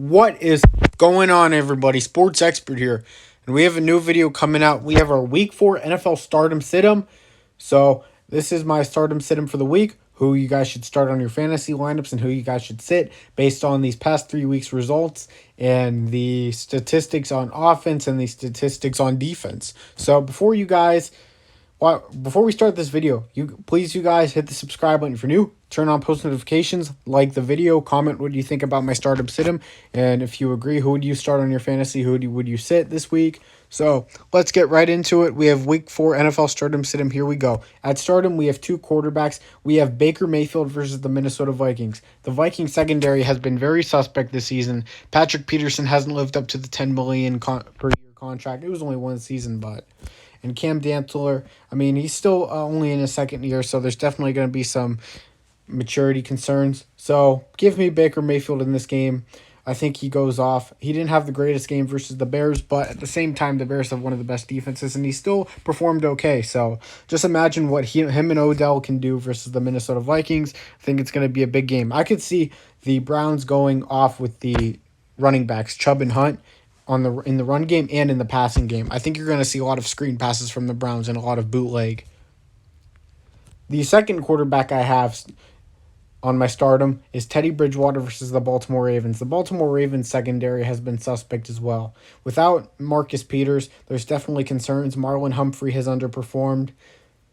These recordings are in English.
What is going on, everybody? Sports Expert here. And we have a new video coming out. We have our Week 4 NFL Stardom Sit-em. So this is my Stardom Sit-em for the week. Who you guys should start on your fantasy lineups and who you guys should sit based on these past 3 weeks' results and the statistics on offense and the statistics on defense. So before we start this video, you guys hit the subscribe button if you're new, turn on post notifications, like the video, comment what you think about my Stardom Sit-em, and if you agree, who would you start on your fantasy, would you sit this week? So let's get right into it. We have Week 4 NFL Stardom Sit-em. Here we go. At Stardom, we have two quarterbacks. We have Baker Mayfield versus the Minnesota Vikings. The Vikings secondary has been very suspect this season. Patrick Peterson hasn't lived up to the $10 million per year contract. It was only one season, but... And Cam Dantzler, he's still only in his second year, so there's definitely going to be some maturity concerns. So give me Baker Mayfield in this game. I think he goes off. He didn't have the greatest game versus the Bears, but at the same time, the Bears have one of the best defenses, and he still performed okay. So just imagine what him and Odell can do versus the Minnesota Vikings. I think it's going to be a big game. I could see the Browns going off with the running backs, Chubb and Hunt, in the run game and in the passing game. I think you're going to see a lot of screen passes from the Browns and a lot of bootleg. The second quarterback I have on my Stardom is Teddy Bridgewater versus the Baltimore Ravens. The Baltimore Ravens secondary has been suspect as well. Without Marcus Peters, there's definitely concerns. Marlon Humphrey has underperformed,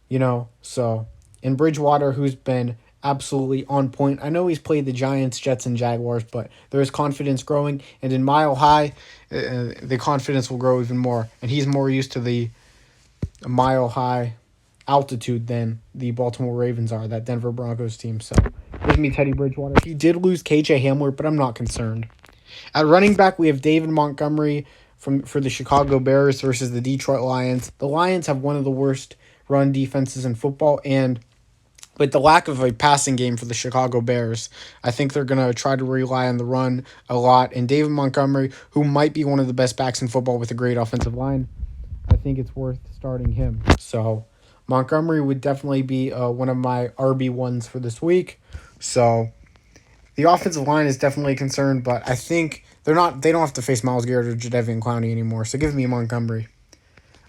and Bridgewater, who's been absolutely on point. I know he's played the Giants, Jets, and Jaguars, but there is confidence growing, and in Mile High, the confidence will grow even more, and he's more used to the Mile High altitude than the Baltimore Ravens are, that Denver Broncos team. So give me Teddy Bridgewater. He did lose KJ Hamler, but I'm not concerned. At running back, we have David Montgomery for the Chicago Bears versus the Detroit Lions. The Lions have one of the worst run defenses in football, and with the lack of a passing game for the Chicago Bears, I think they're going to try to rely on the run a lot. And David Montgomery, who might be one of the best backs in football with a great offensive line, I think it's worth starting him. So Montgomery would definitely be one of my RB1s for this week. So the offensive line is definitely a concern, but I think they don't have to face Myles Garrett or Jadeveon Clowney anymore. So give me Montgomery.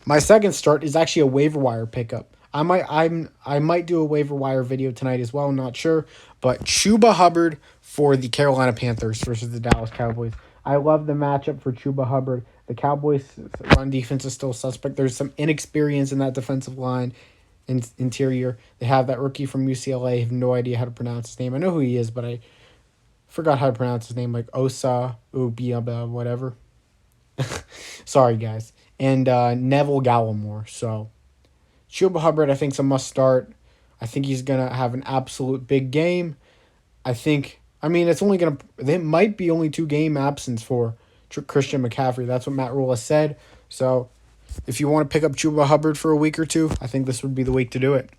My second start is actually a waiver wire pickup. I might do a waiver wire video tonight as well, not sure. But Chuba Hubbard for the Carolina Panthers versus the Dallas Cowboys. I love the matchup for Chuba Hubbard. The Cowboys' run defense is still suspect. There's some inexperience in that defensive line interior. They have that rookie from UCLA. I have no idea how to pronounce his name. I know who he is, but I forgot how to pronounce his name, like Osa Ubiaba, whatever. Sorry, guys. And Neville Gallimore, so... Chuba Hubbard, I think, is a must-start. I think he's going to have an absolute big game. There might be only 2-game absence for Christian McCaffrey. That's what Matt Rule has said. So, if you want to pick up Chuba Hubbard for a week or two, I think this would be the week to do it.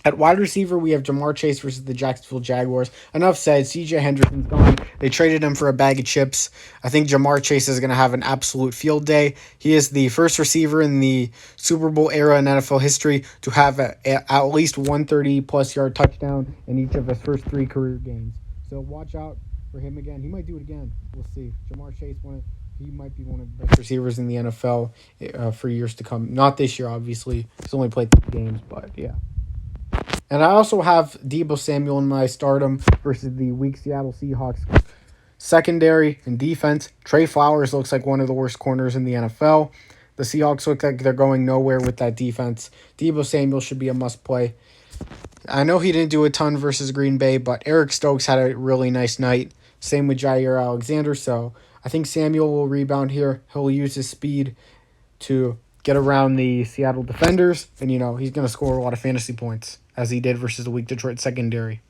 At wide receiver, we have Marr Chase versus the Jacksonville Jaguars. Enough said. C.J. Henderson's gone. They traded him for a bag of chips. I think Marr Chase is going to have an absolute field day. He is the first receiver in the Super Bowl era in NFL history to have at least 130-plus yard touchdown in each of his first 3 career games. So watch out for him again. He might do it again. We'll see. Marr Chase, he might be one of the best receivers in the NFL for years to come. Not this year, obviously. He's only played 3 games, but yeah. And I also have Deebo Samuel in my Stardom versus the weak Seattle Seahawks secondary and defense. Trey Flowers looks like one of the worst corners in the NFL. The Seahawks look like they're going nowhere with that defense. Deebo Samuel should be a must-play. I know he didn't do a ton versus Green Bay, but Eric Stokes had a really nice night. Same with Jair Alexander, so I think Samuel will rebound here. He'll use his speed to get around the Seattle defenders, and, he's going to score a lot of fantasy points, as he did versus the weak Detroit secondary.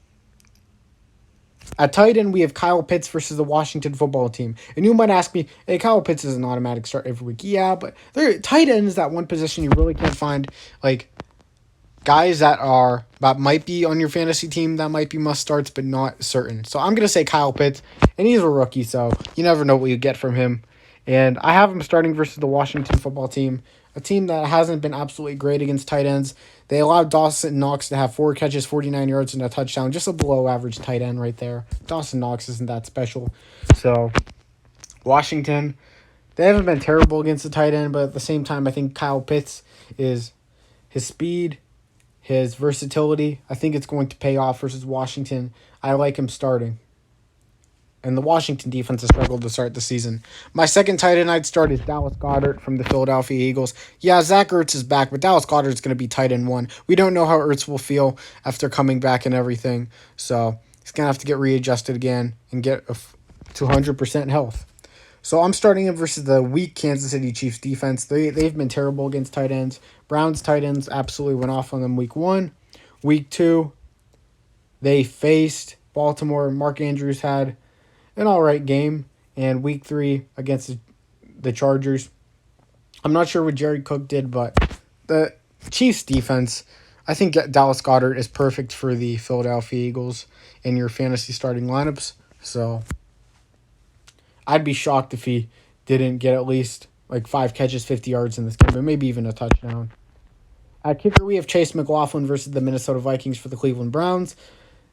At tight end, we have Kyle Pitts versus the Washington football team. And you might ask me, hey, Kyle Pitts is an automatic start every week. Yeah, but tight end is that one position you really can't find, guys that might be on your fantasy team that might be must-starts, but not certain. So I'm going to say Kyle Pitts, and he's a rookie, so you never know what you get from him. And I have him starting versus the Washington football team a team that hasn't been absolutely great against tight ends. They allowed Dawson Knox to have 4 catches, 49 yards, and a touchdown. Just a below-average tight end right there. Dawson Knox isn't that special. So, Washington, they haven't been terrible against the tight end, but at the same time, I think Kyle Pitts is his speed, his versatility. I think it's going to pay off versus Washington. I like him starting. And the Washington defense has struggled to start the season. My second tight end I'd start is Dallas Goedert from the Philadelphia Eagles. Yeah, Zach Ertz is back, but Dallas Goedert is going to be tight end 1. We don't know how Ertz will feel after coming back and everything. So he's going to have to get readjusted again and get to 100% health. So I'm starting him versus the weak Kansas City Chiefs defense. They've been terrible against tight ends. Browns tight ends absolutely went off on them week 1. Week 2, they faced Baltimore. Mark Andrews had an all-right game. And week 3 against the Chargers, I'm not sure what Jared Cook did, but the Chiefs defense, I think Dallas Goedert is perfect for the Philadelphia Eagles in your fantasy starting lineups. So I'd be shocked if he didn't get at least like 5 catches, 50 yards in this game, but maybe even a touchdown. At kicker, we have Chase McLaughlin versus the Minnesota Vikings for the Cleveland Browns.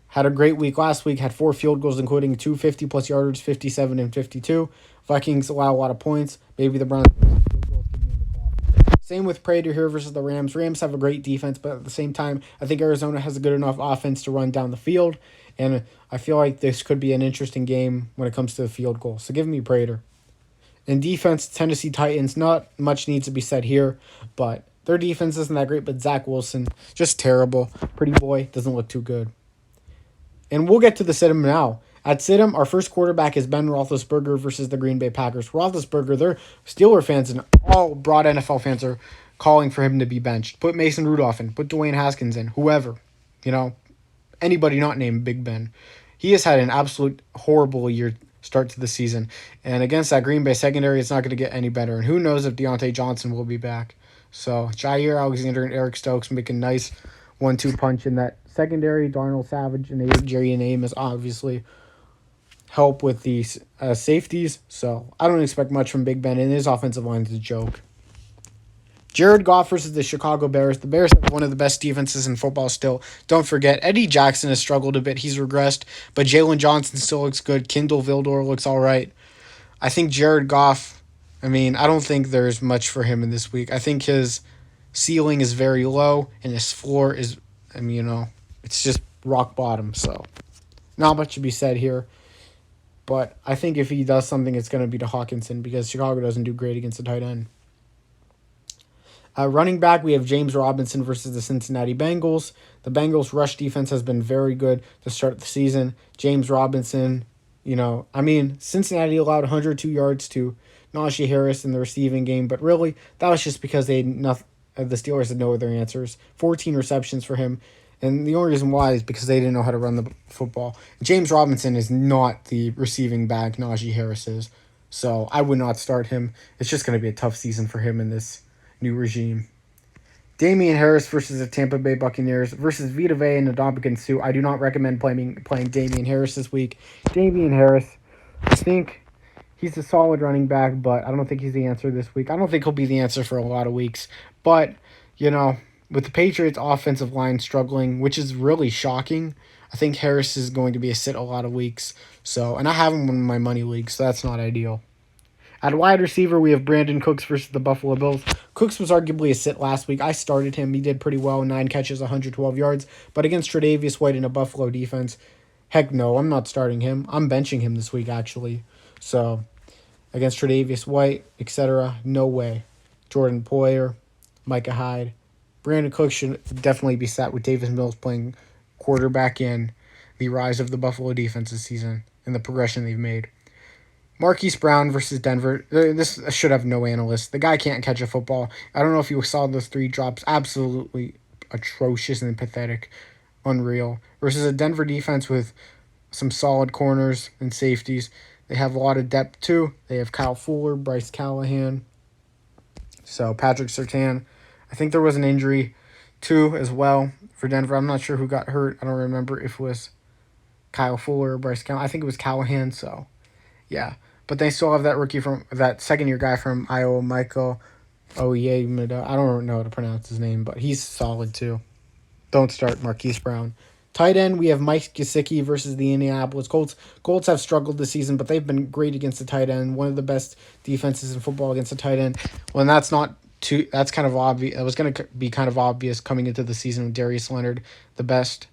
Had a great week last week, had 4 field goals, including 2 50-plus yarders, 57 and 52. Vikings allow a lot of points. Maybe the Browns field goals. Same with Prater here versus the Rams. Rams have a great defense, but at the same time, I think Arizona has a good enough offense to run down the field. And I feel like this could be an interesting game when it comes to the field goal. So give me Prater. In defense, Tennessee Titans, not much needs to be said here, but their defense isn't that great, but Zach Wilson, just terrible. Pretty boy, doesn't look too good. And we'll get to the sit-em now. At sit-em, our first quarterback is Ben Roethlisberger versus the Green Bay Packers. Roethlisberger, their Steeler fans and all broad NFL fans are calling for him to be benched. Put Mason Rudolph in. Put Dwayne Haskins in. Whoever. Anybody not named Big Ben. He has had an absolute horrible year start to the season. And against that Green Bay secondary, it's not going to get any better. And who knows if Deontay Johnson will be back. So Jair Alexander and Eric Stokes make a nice 1-2 punch in that secondary. Darnell Savage and Jerry Amos obviously help with the safeties. So I don't expect much from Big Ben, and his offensive line is a joke. Jared Goff versus the Chicago Bears. The Bears have one of the best defenses in football still. Don't forget, Eddie Jackson has struggled a bit. He's regressed, but Jalen Johnson still looks good. Kindle Vildor looks all right. I think Jared Goff, I don't think there's much for him in this week. I think his ceiling is very low, and his floor is, it's just rock bottom. So not much to be said here. But I think if he does something, it's going to be to Hawkinson because Chicago doesn't do great against the tight end. Running back, we have James Robinson versus the Cincinnati Bengals. The Bengals' rush defense has been very good to start the season. James Robinson, Cincinnati allowed 102 yards to Najee Harris in the receiving game, but really, that was just because the Steelers had no other answers. 14 receptions for him, and the only reason why is because they didn't know how to run the football. James Robinson is not the receiving back Najee Harris is, so I would not start him. It's just going to be a tough season for him in this new regime. Damian Harris versus the Tampa Bay Buccaneers versus Vita Vea and Ndamukong Suh. I do not recommend playing Damian Harris this week. Damian Harris, I think he's a solid running back, but I don't think he's the answer this week. I don't think he'll be the answer for a lot of weeks. But, with the Patriots' offensive line struggling, which is really shocking, I think Harris is going to be a sit a lot of weeks. So, and I have him in my money league, so that's not ideal. At wide receiver, we have Brandin Cooks versus the Buffalo Bills. Cooks was arguably a sit last week. I started him. He did pretty well. 9 catches, 112 yards. But against Tre'Davious White in a Buffalo defense, heck no, I'm not starting him. I'm benching him this week, actually. So, against Tre'Davious White, etc., no way. Jordan Poyer, Micah Hyde. Brandin Cooks should definitely be sat with Davis Mills playing quarterback in the rise of the Buffalo defense this season and the progression they've made. Marquise Brown versus Denver. This should have no analyst. The guy can't catch a football. I don't know if you saw those 3 drops. Absolutely atrocious and pathetic. Unreal. Versus a Denver defense with some solid corners and safeties. They have a lot of depth too. They have Kyle Fuller, Bryce Callahan. So Patrick Surtain. I think there was an injury too as well for Denver. I'm not sure who got hurt. I don't remember if it was Kyle Fuller or Bryce Callahan. I think it was Callahan, so yeah. But they still have that second-year guy from Iowa, Michael Oh, yeah, I don't know how to pronounce his name, but he's solid too. Don't start Marquise Brown. Tight end, we have Mike Gesicki versus the Indianapolis Colts. Colts have struggled this season, but they've been great against the tight end. One of the best defenses in football against the tight end. Well, that's not too. That's kind of obvious. It was going to be kind of obvious coming into the season with Darius Leonard, the best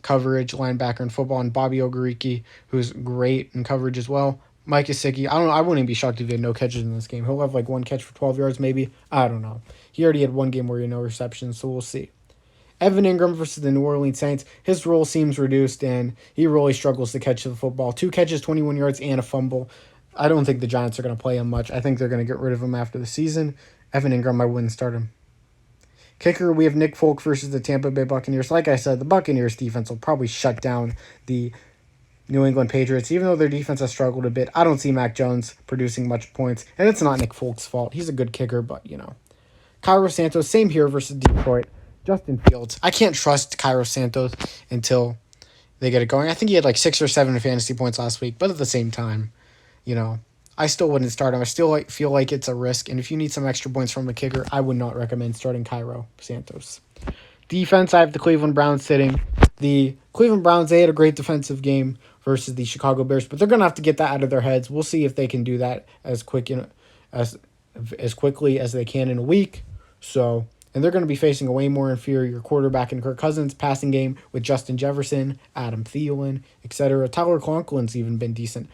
coverage linebacker in football, and Bobby Ogereke, who's great in coverage as well. Mike Gesicki, I don't know. I wouldn't be shocked if he had no catches in this game. He'll have like one catch for 12 yards, maybe. I don't know. He already had one game where he had no receptions, so we'll see. Evan Ingram versus the New Orleans Saints. His role seems reduced, and he really struggles to catch the football. 2 catches, 21 yards, and a fumble. I don't think the Giants are going to play him much. I think they're going to get rid of him after the season. Evan Ingram, I wouldn't start him. Kicker, we have Nick Folk versus the Tampa Bay Buccaneers. Like I said, the Buccaneers defense will probably shut down the New England Patriots. Even though their defense has struggled a bit, I don't see Mac Jones producing much points. And it's not Nick Folk's fault. He's a good kicker, but, Cairo Santos, same here versus Detroit. Justin Fields. I can't trust Cairo Santos until they get it going. I think he had like 6 or 7 fantasy points last week, but at the same time, I still wouldn't start him. I still feel like it's a risk, and if you need some extra points from a kicker, I would not recommend starting Cairo Santos. Defense, I have the Cleveland Browns sitting. The Cleveland Browns, they had a great defensive game versus the Chicago Bears, but they're going to have to get that out of their heads. We'll see if they can do that as quickly as they can in a week. And they're going to be facing a way more inferior quarterback in Kirk Cousins, passing game with Justin Jefferson, Adam Thielen, etc. Tyler Conklin's even been decent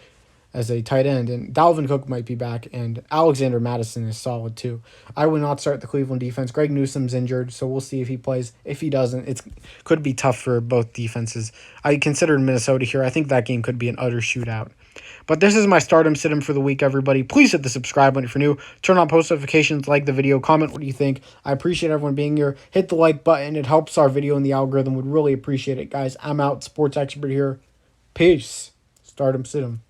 as a tight end, and Dalvin Cook might be back, and Alexander Madison is solid too. I would not start the Cleveland defense. Greg Newsom's injured, so we'll see if he plays. If he doesn't, it could be tough for both defenses. I considered Minnesota here. I think that game could be an utter shootout. But this is my stardom sit-em for the week, everybody. Please hit the subscribe button if you're new. Turn on post notifications, like the video, comment what you think. I appreciate everyone being here. Hit the like button. It helps our video in the algorithm. Would really appreciate it, guys. I'm out. Sports Expert here. Peace. Stardom sit-em.